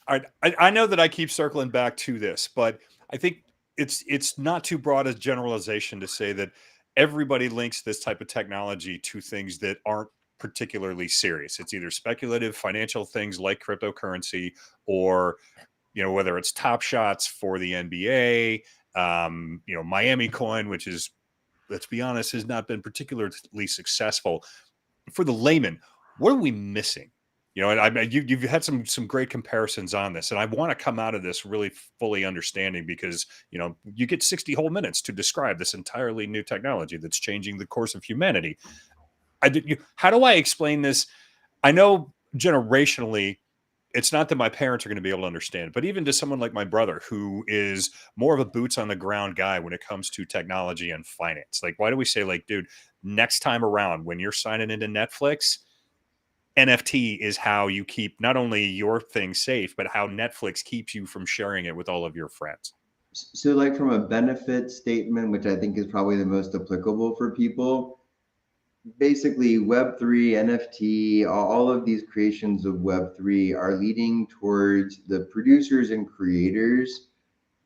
All right, I know that I keep circling back to this, but I think it's not too broad a generalization to say that everybody links this type of technology to things that aren't particularly serious. It's either speculative financial things like cryptocurrency, or whether it's Top Shots for the NBA, Miami Coin, which is, let's be honest, has not been particularly successful. For the layman, what are we missing? And you've had some great comparisons on this, and I want to come out of this really fully understanding, because you get 60 whole minutes to describe this entirely new technology that's changing the course of humanity. How do I explain this? I know generationally, it's not that my parents are going to be able to understand, but even to someone like my brother, who is more of a boots on the ground guy when it comes to technology and finance. Like, why do we say, like, dude, next time around when you're signing into Netflix, NFT is how you keep not only your thing safe, but how Netflix keeps you from sharing it with all of your friends. So, like, from a benefit statement, which I think is probably the most applicable for people, basically Web3, NFT, all of these creations of Web3 are leading towards the producers and creators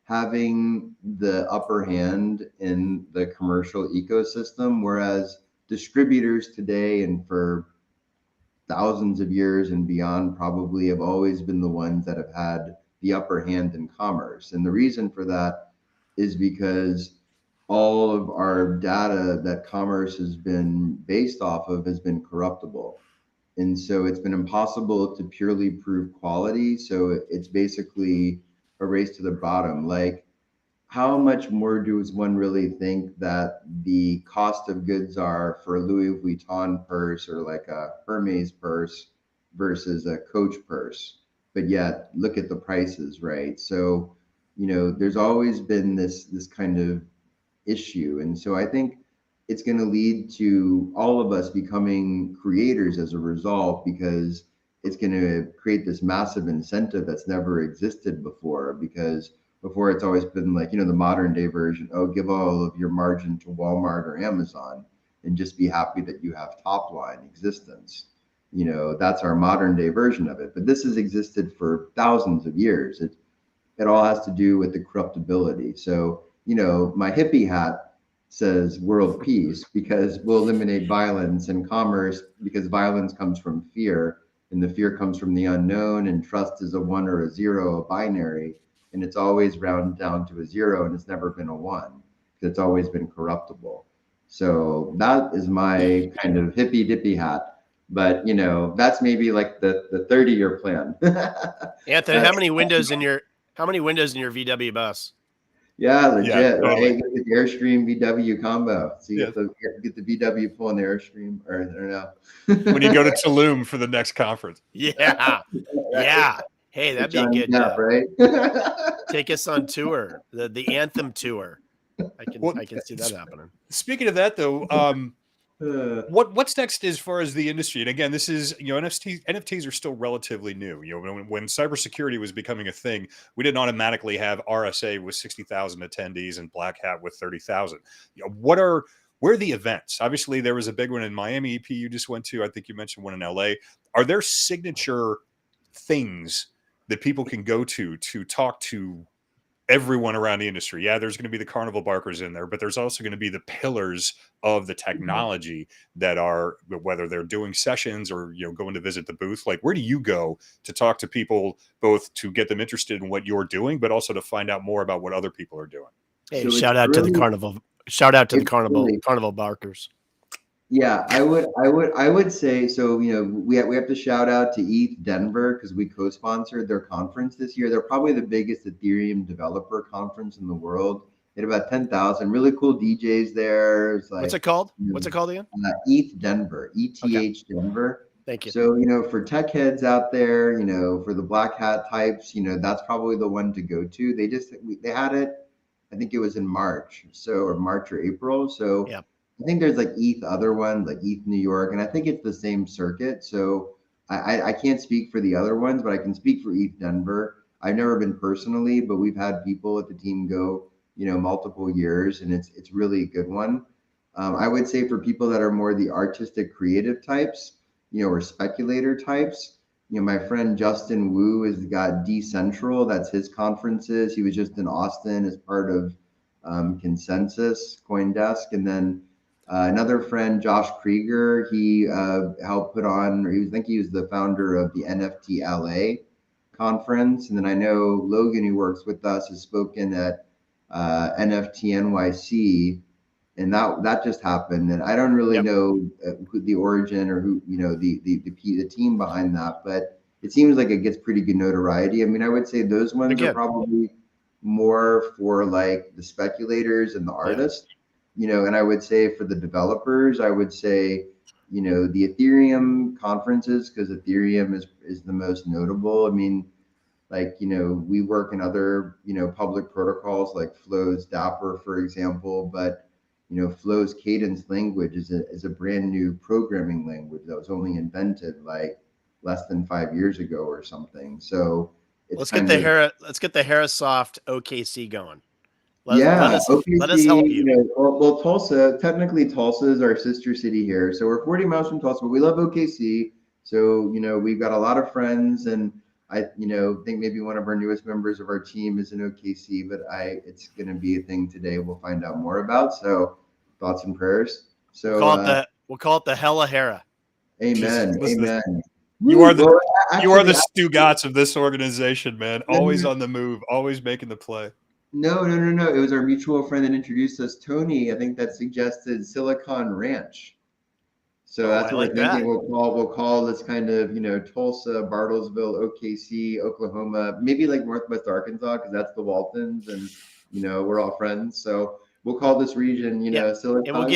having the upper hand in the commercial ecosystem, whereas distributors today and for thousands of years and beyond probably have always been the ones that have had the upper hand in commerce. And the reason for that is because all of our data that commerce has been based off of has been corruptible. And so it's been impossible to purely prove quality. So it's basically a race to the bottom. Like, how much more does one really think that the cost of goods are for a Louis Vuitton purse or like a Hermes purse versus a Coach purse? But yet, look at the prices, right? So, there's always been this kind of issue. And so I think it's going to lead to all of us becoming creators as a result, because it's going to create this massive incentive that's never existed before. Because before it's always been like, the modern day version, oh, give all of your margin to Walmart or Amazon and just be happy that you have top line existence. That's our modern day version of it. But this has existed for thousands of years. It all has to do with the corruptibility. So, my hippie hat says world peace, because we'll eliminate violence and commerce, because violence comes from fear, and the fear comes from the unknown, and trust is a 1 or a 0, a binary, and it's always rounded down to a 0, and it's never been a 1, because it's always been corruptible. So that is my kind of hippie dippy hat. But that's maybe like the 30-year plan. Anthony, how many windows in your VW bus? Yeah, legit, Yeah, right? totally. Get the Airstream VW combo. So you Yeah. get the VW pulling the Airstream, or no. When you go to Tulum for the next conference. Yeah. Yeah. Hey, that'd be a good Depp, right? take us on tour, the Anthem tour. I can see that happening. Speaking of that, though, what's next as far as the industry? And again, this is, NFTs are still relatively new. When cybersecurity was becoming a thing, we didn't automatically have RSA with 60,000 attendees and Black Hat with 30,000. Where are the events? Obviously, there was a big one in Miami EP you just went to. I think you mentioned one in LA. Are there signature things that people can go to talk to everyone around the industry? Yeah, there's going to be the carnival barkers in there, but there's also going to be the pillars of the technology that are, whether they're doing sessions or going to visit the booth. Like, where do you go to talk to people, both to get them interested in what you're doing, but also to find out more about what other people are doing? Hey, so shout out to the carnival. Shout out to the carnival barkers. Yeah, I would say so. We have to shout out to ETH Denver, because we co-sponsored their conference this year. They're probably the biggest Ethereum developer conference in the world. They had about 10,000 really cool DJs there. It's like, what's it called? What's it called again? ETH Denver, ETH Okay. Denver. Thank you. So, for tech heads out there, for the Black Hat types, that's probably the one to go to. They had it, I think it was in March, or March or April. So yeah. I think there's like ETH other ones, like ETH New York, and I think it's the same circuit. So I can't speak for the other ones, but I can speak for ETH Denver. I've never been personally, but we've had people at the team go, multiple years, and it's really a good one. I would say for people that are more the artistic creative types, or speculator types, my friend Justin Wu has got Decentral. That's his conferences. He was just in Austin as part of Consensus CoinDesk, and then another friend, Josh Krieger, he helped put on, or I think he was the founder of the NFT LA conference. And then I know Logan, who works with us, has spoken at NFT NYC, and that just happened. And I don't really know who the origin or who, the team behind that, but it seems like it gets pretty good notoriety. I mean, I would say those ones are probably more for like the speculators and the artists. And I would say for the developers, I would say, the Ethereum conferences, because Ethereum is the most notable. I mean, like, we work in other, public protocols like Flow's Dapper, for example, but, Flow's Cadence language is a brand new programming language that was only invented like less than 5 years ago or something. So let's get the Herasoft OKC going. Let us help you. Well, Tulsa, technically Tulsa is our sister city here. So we're 40 miles from Tulsa, but we love OKC. So, we've got a lot of friends, and I, think maybe one of our newest members of our team is in OKC, but it's going to be a thing today we'll find out more about. So thoughts and prayers. So we'll call it the Hella Hera. Amen. Amen. You are the Stugats of this organization, man. Always on the move, always making the play. No. It was our mutual friend that introduced us, Tony. I think that suggested Silicon Ranch. So that's I what like we're thinking. that. We'll call this kind of, Tulsa, Bartlesville, OKC, Oklahoma, maybe like Northwest Arkansas, because that's the Waltons, and we're all friends. So we'll call this region, Yeah. Silicon And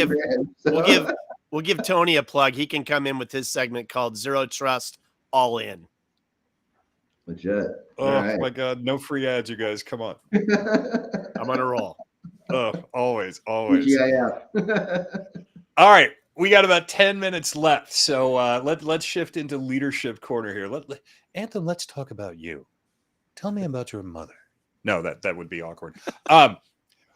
Valley. we'll give Tony a plug. He can come in with his segment called Zero Trust All In. Legit. Oh All right. my God, no free ads, you guys. Come on. I'm on a roll. Oh, always, always. TGIF. All right, we got about 10 minutes left, so let's shift into leadership corner here. Anthem, let's talk about you. Tell me about your mother. No, that would be awkward.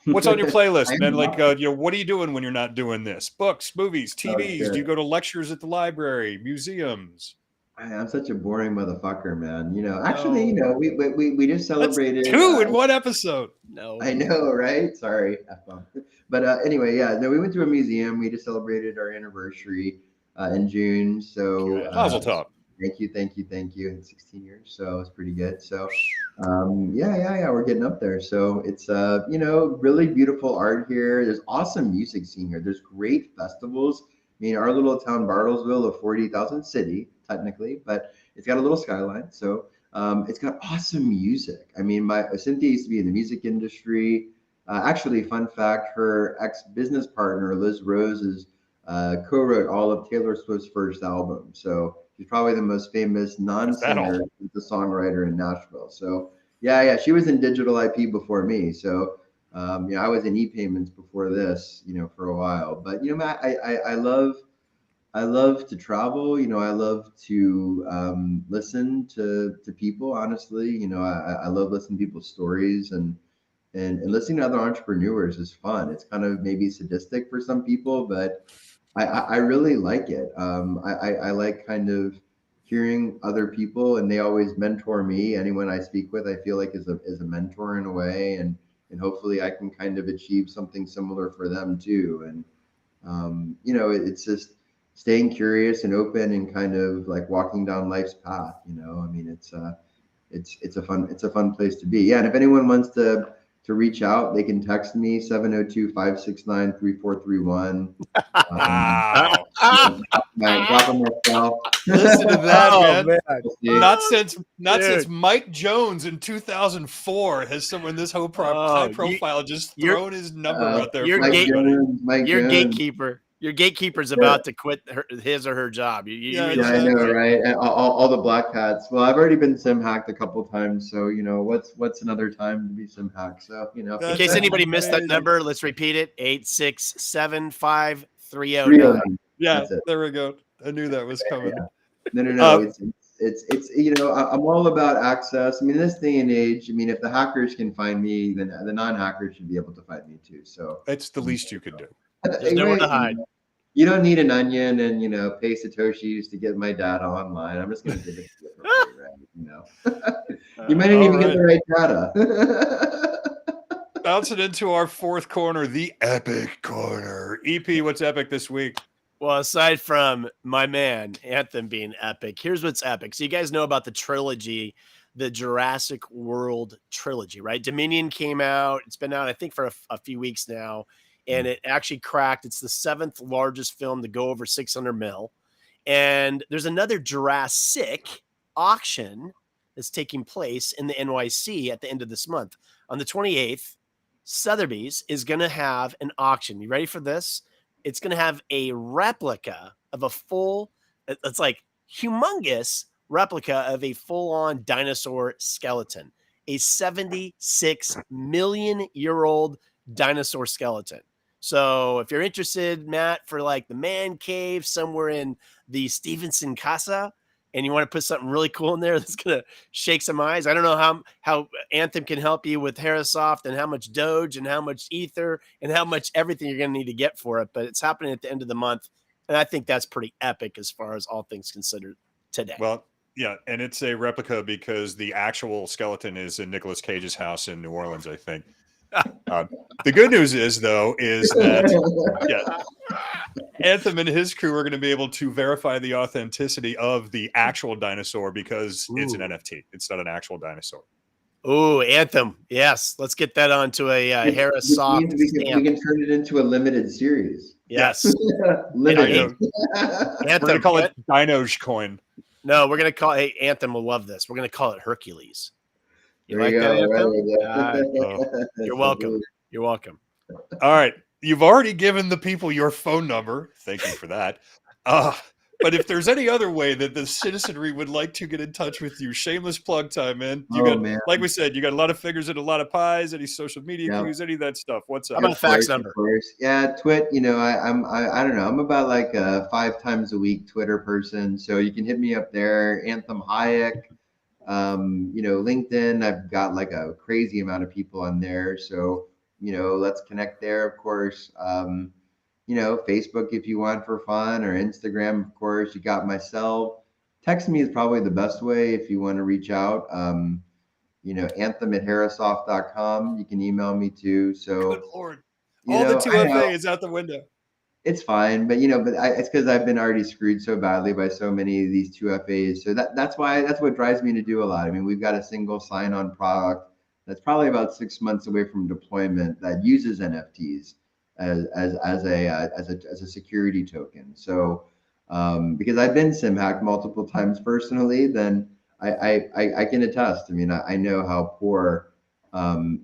What's on your playlist, man? Like, what are you doing when you're not doing this? Books, movies, TVs? Do you go to lectures at the library, museums? I'm such a boring motherfucker, man. Actually, we just celebrated. That's two in one episode. No. I know, right? Sorry. But anyway, yeah, no, we went to a museum. We just celebrated our anniversary in June. So Mazel tov. Thank you. In 16 years, so it's pretty good. So yeah, we're getting up there. So it's really beautiful art here. There's awesome music scene here. There's great festivals. I mean, our little town Bartlesville, a 40,000 city technically, but it's got a little skyline. So it's got awesome music. I mean, Cynthia used to be in the music industry. Actually, fun fact, her ex-business partner, Liz Rose, co-wrote all of Taylor Swift's first album. So she's probably the most famous non-singer, the songwriter in Nashville. So yeah, she was in digital IP before me. So I was in e-payments before this, for a while. But Matt, I love to travel. I love to listen to people. Honestly, I love listening to people's stories, and listening to other entrepreneurs is fun. It's kind of maybe sadistic for some people, but I really like it. I like kind of hearing other people, and they always mentor me. Anyone I speak with, I feel like is a mentor in a way, and hopefully I can kind of achieve something similar for them too. And it's just staying curious and open, and kind of like walking down life's path. I mean, it's a fun place to be. Yeah, and if anyone wants to reach out, they can text me 702-569-3431. Wow. Dropping myself. Listen to that, man. Not since Dude. Mike Jones in 2004 has someone this whole high profile just thrown his number out there. Your for everybody. Your gatekeeper. Your gatekeeper's about to quit his or her job. I know, right? And all the black hats. Well, I've already been sim hacked a couple times, so what's another time to be sim hacked? So in case anybody missed that number, let's repeat it: 867-530. Yeah, there we go. I knew that was coming. Yeah. No. It's I'm all about access. I mean, in this day and age, I mean, if the hackers can find me, then the non-hackers should be able to find me too. So it's the least you could do. There's nowhere to hide. You don't need an onion and pay Satoshis to get my data online. I'm just gonna give it to you for free, right? You might not even get the right data. Bouncing into our fourth corner, the epic corner. EP, what's epic this week? Well, aside from my man Anthem being epic, here's what's epic. So you guys know about the trilogy, the Jurassic World trilogy, right? Dominion came out. It's been out, I think, for a few weeks now. And it actually cracked. It's the 7th largest film to go over 600 mil. And there's another Jurassic auction that's taking place in the NYC at the end of this month. On the 28th, Sotheby's is going to have an auction. You ready for this? It's going to have a replica of it's like humongous replica of a full-on dinosaur skeleton, a 76 million year old dinosaur skeleton. So if you're interested, Matt, for like the man cave somewhere in the Stevenson Casa, and you want to put something really cool in there that's going to shake some eyes, I don't know how Anthem can help you with Herasoft and how much Doge and how much Ether and how much everything you're going to need to get for it. But it's happening at the end of the month. And I think that's pretty epic as far as all things considered today. Well, yeah, and it's a replica because the actual skeleton is in Nicolas Cage's house in New Orleans, I think. The good news is that Anthem and his crew are going to be able to verify the authenticity of the actual dinosaur because it's an NFT. It's not an actual dinosaur. Oh, Anthem. Yes. Let's get that onto a Which Harris-Soft means we stamp. can turn it into a limited series. Yes. Limited. We're Anthem. gonna call it Dinogecoin. No, we're going to call it, Anthem will love this. We're going to call it Hercules. You There like you that, go. Anthem? Right. You're welcome. You're welcome. All right. You've already given the people your phone number. Thank you for that. But if there's any other way that the citizenry would like to get in touch with you, shameless plug time, man. You got, man. like we said, you got a lot of figures and a lot of pies. Any social media Yep. cues, any of that stuff? What's up? How about fax number? Of course. Yeah, Twit. You know, I don't know. I'm about like a 5 times a week Twitter person, so you can hit me up there. Anthem Hayek. You know, LinkedIn. I've got like a crazy amount of people on there, so you know, let's connect there. Of course. You know, Facebook if you want for fun, or Instagram, of course. You got myself. Text me is probably the best way if you want to reach out. You know, anthem@harrisoft.com. You can email me too. So, Good Lord. you All know, the 2FA is out the window. it's fine, but you know, it's because I've been already screwed so badly by so many of these 2FAs. So that's what drives me to do a lot. I mean, we've got a single sign-on product that's probably about 6 months away from deployment that uses NFTs as a security token. So because I've been sim hacked multiple times personally, then I can attest. I mean, I know how poor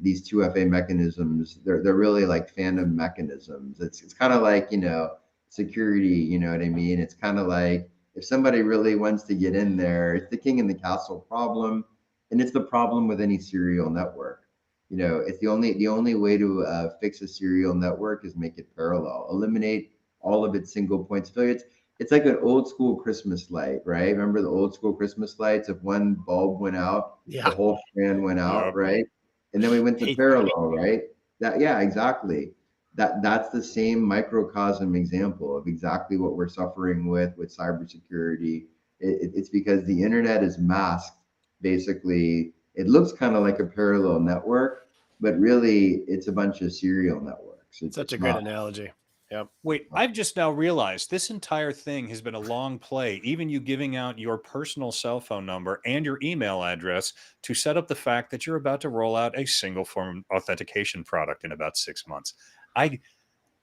these 2FA mechanisms. They're really like phantom mechanisms. It's kind of like, you know, security. You know what I mean? It's kind of like if somebody really wants to get in there, it's the king in the castle problem, and it's the problem with any serial network. You know, it's the only way to fix a serial network is make it parallel, eliminate all of its single points of failure. It's like an old school Christmas light, right? Remember the old school Christmas lights? If one bulb went out, the whole strand went out, right? And then we went to parallel, right? Yeah, exactly. That's the same microcosm example of exactly what we're suffering with cybersecurity. It's because the internet is masked. Basically, it looks kind of like a parallel network, but really it's a bunch of serial networks. It's Such a great analogy. Yep. Wait, I've just now realized this entire thing has been a long play. Even you giving out your personal cell phone number and your email address to set up the fact that you're about to roll out a single form authentication product in about 6 months.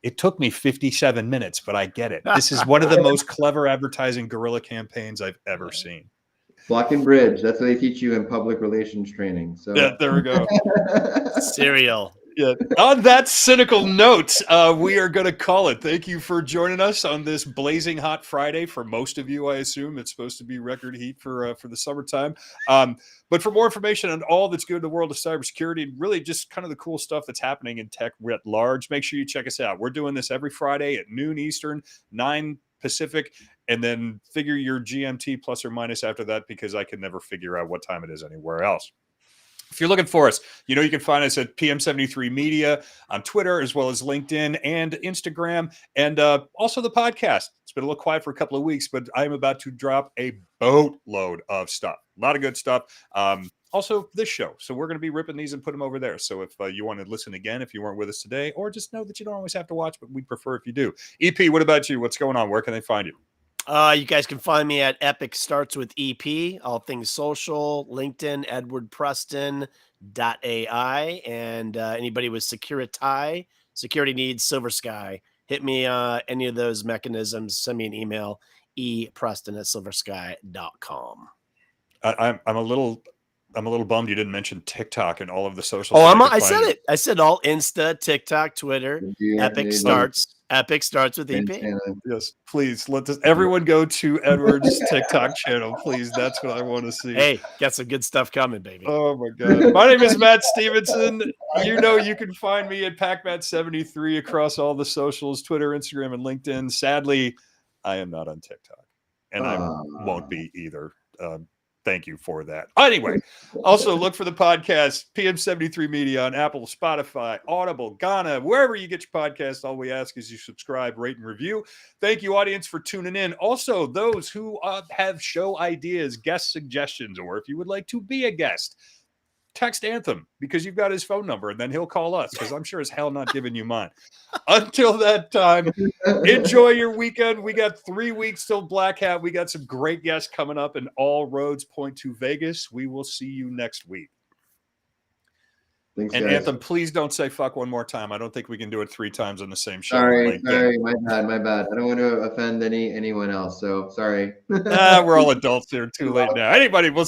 It took me 57 minutes, but I get it. This is one of the most clever advertising guerrilla campaigns I've ever seen. Block and bridge. That's what they teach you in public relations training. So yeah, there we go. Serial. Yeah. On that cynical note, we are going to call it. Thank you for joining us on this blazing hot Friday. For most of you, I assume it's supposed to be record heat for the summertime. But for more information on all that's good in the world of cybersecurity and really just kind of the cool stuff that's happening in tech writ large, make sure you check us out. We're doing this every Friday at noon Eastern, 9 Pacific, and then figure your GMT plus or minus after that because I can never figure out what time it is anywhere else. If you're looking for us, you know you can find us at PM73 Media on Twitter, as well as LinkedIn and Instagram, and also the podcast. It's been a little quiet for a couple of weeks, but I'm about to drop a boatload of stuff. A lot of good stuff. Also, this show. So we're going to be ripping these and put them over there. So if you want to listen again, if you weren't with us today, or just know that you don't always have to watch, but we'd prefer if you do. EP, what about you? What's going on? Where can they find you? You guys can find me at Epic Starts with EP, all things social, LinkedIn, Edward Preston .ai, and anybody with security needs, Silver Sky, hit me any of those mechanisms, send me an email, epreston@silversky.com. I'm a little bummed you didn't mention TikTok and all of the social. Oh, I said it. I said all Insta, TikTok, Twitter. Epic Starts with EP. Yes, please let everyone go to Edward's TikTok channel, please. That's what I want to see. Hey, got some good stuff coming, baby. Oh my God. My name is Matt Stevenson. You know you can find me at PacMat73 across all the socials, Twitter, Instagram, and LinkedIn. Sadly, I am not on TikTok, and I won't be either. Thank you for that. Anyway, also look for the podcast, PM73 Media on Apple, Spotify, Audible, Ghana, wherever you get your podcast. All we ask is you subscribe, rate, and review. Thank you, audience, for tuning in. Also, those who have show ideas, guest suggestions, or if you would like to be a guest, text Anthem because you've got his phone number, and then he'll call us because I'm sure as hell not giving you mine. Until that time, enjoy your weekend. We got 3 weeks till Black Hat. We got some great guests coming up, and all roads point to Vegas. We will see you next week. Thanks, And guys. Anthem, please don't say fuck one more time. I don't think we can do it 3 times on the same show. Sorry, my bad. I don't want to offend anyone else. So sorry. We're all adults here. Too late now. Anybody, we'll